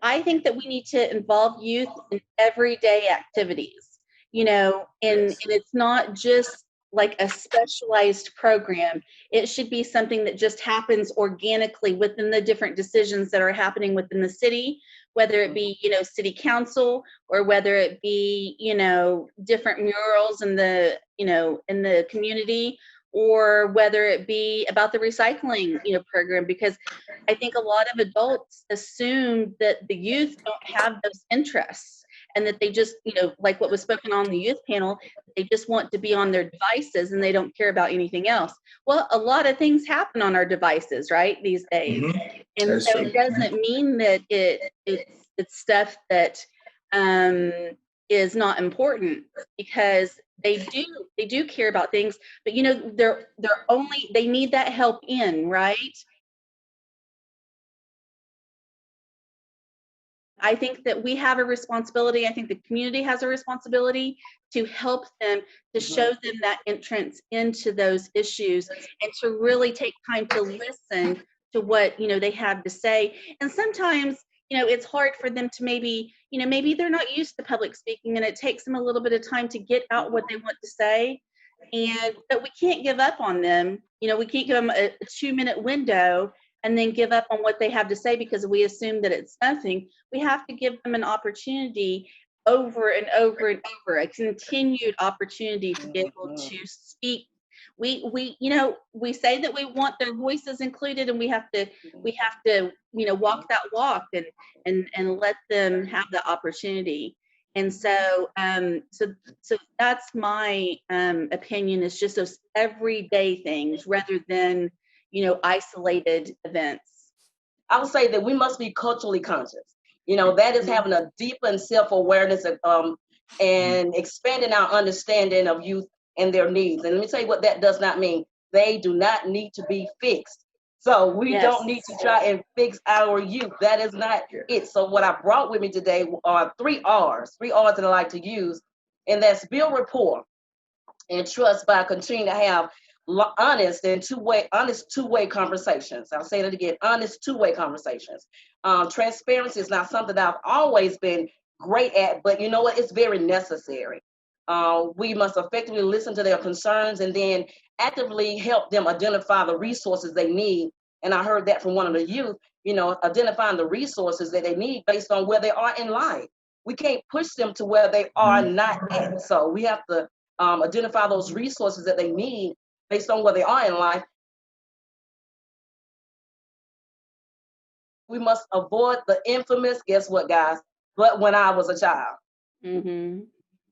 I think that we need to involve youth in everyday activities, and it's not just like a specialized program. It should be something that just happens organically within the different decisions that are happening within the city, whether it be, city council, or whether it be, different murals in the community, or whether it be about the recycling, program, because I think a lot of adults assume that the youth don't have those interests, and that they just, like what was spoken on the youth panel, they just want to be on their devices and they don't care about anything else. Well, a lot of things happen on our devices, right, these days. And so it doesn't mean that it's stuff that is not important, because they do care about things, but they need that help in, right? I think that we have a responsibility. I think the community has a responsibility to help them, to show them that entrance into those issues, and to really take time to listen to what, they have to say. And sometimes, it's hard for them to maybe they're not used to public speaking, and it takes them a little bit of time to get out what they want to say. But we can't give up on them. We can't give them a 2-minute window and then give up on what they have to say because we assume that it's nothing. We have to give them an opportunity over and over and over, a continued opportunity to be able to speak. We say that we want their voices included, and we have to walk that walk, and let them have the opportunity. And so that's my opinion, is just those everyday things rather than isolated events. I would say that we must be culturally conscious. That is having a deepened self-awareness and expanding our understanding of youth and their needs. And let me tell you what that does not mean. They do not need to be fixed. So we don't need to try and fix our youth. That is not it. So what I brought with me today are 3 R's that I like to use. And that's build rapport and trust by continuing to have honest two-way conversations. I'll say that again, honest two-way conversations. Transparency is not something that I've always been great at, but you know what? It's very necessary. We must effectively listen to their concerns and then actively help them identify the resources they need. And I heard that from one of the youth, identifying the resources that they need based on where they are in life. We can't push them to where they are not at. So we have to identify those resources that they need based on where they are in life. We must avoid the infamous, guess what, guys? But when I was a child.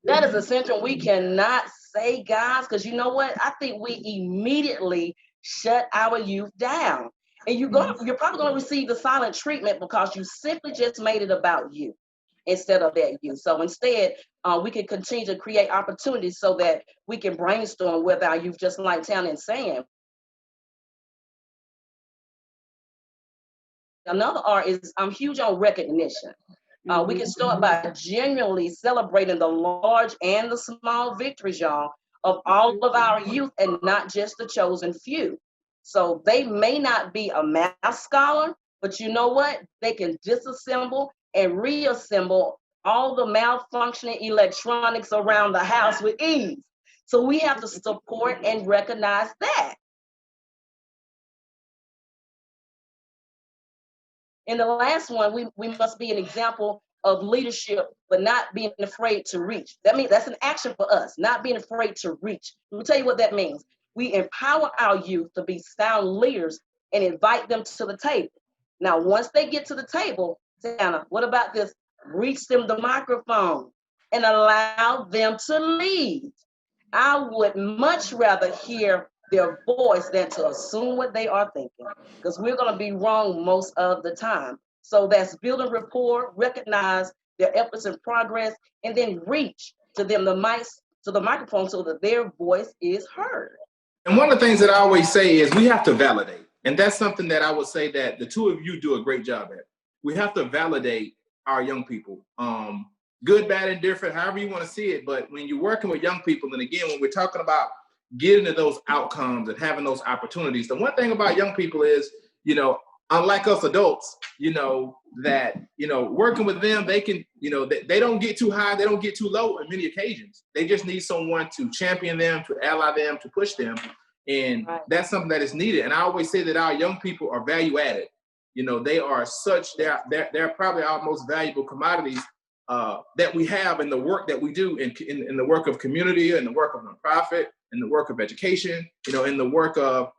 That is essential. We cannot say, guys, because you know what? I think we immediately shut our youth down. And you're probably going to receive the silent treatment because you simply just made it about you instead of that youth. So instead, we can continue to create opportunities so that we can brainstorm with our youth, just like Townie is saying. Another R is I'm huge on recognition. We can start by genuinely celebrating the large and the small victories, y'all, of all of our youth and not just the chosen few. So they may not be a math scholar, but you know what? They can disassemble and reassemble all the malfunctioning electronics around the house with ease. So we have to support and recognize that. And the last one, we must be an example of leadership, but not being afraid to reach. That means that's an action for us, not being afraid to reach. Let me tell you what that means. We empower our youth to be sound leaders and invite them to the table. Now, once they get to the table, Tana, what about this? Reach them the microphone and allow them to lead. I would much rather hear their voice than to assume what they are thinking, because we're going to be wrong most of the time. So that's building rapport, recognize their efforts and progress, and then reach to them the microphone so that their voice is heard. And one of the things that I always say is we have to validate. And that's something that I would say that the two of you do a great job at. We have to validate our young people. Good, bad, and different, however you want to see it. But when you're working with young people, and again, when we're talking about getting to those outcomes and having those opportunities, the one thing about young people is, unlike us adults, that, working with them, they can, they don't get too high, they don't get too low on many occasions. They just need someone to champion them, to ally them, to push them. And that's something that is needed. And I always say that our young people are value added. They are they're probably our most valuable commodities that we have in the work that we do in the work of community, in the work of nonprofit, in the work of education, in the work of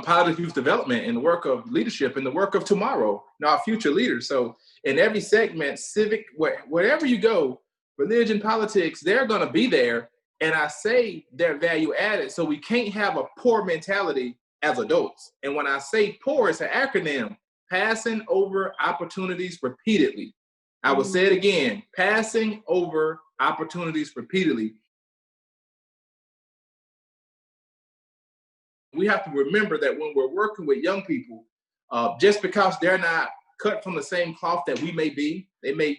positive youth development, in the work of leadership, in the work of tomorrow, our future leaders. So in every segment, civic, wherever you go, religion, politics, they're going to be there. And I say they're value added. So we can't have a poor mentality as adults. And when I say poor, it's an acronym: passing over opportunities repeatedly. I will say it again: passing over opportunities repeatedly. We have to remember that when we're working with young people, just because they're not cut from the same cloth that we may be, they may,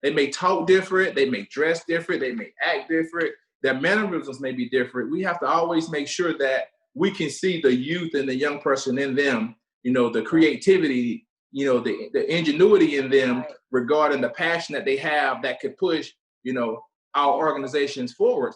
they may talk different, they may dress different, they may act different, their mannerisms may be different. We have to always make sure that we can see the youth and the young person in them, the creativity, the ingenuity in them regarding the passion that they have that could push, our organizations forward.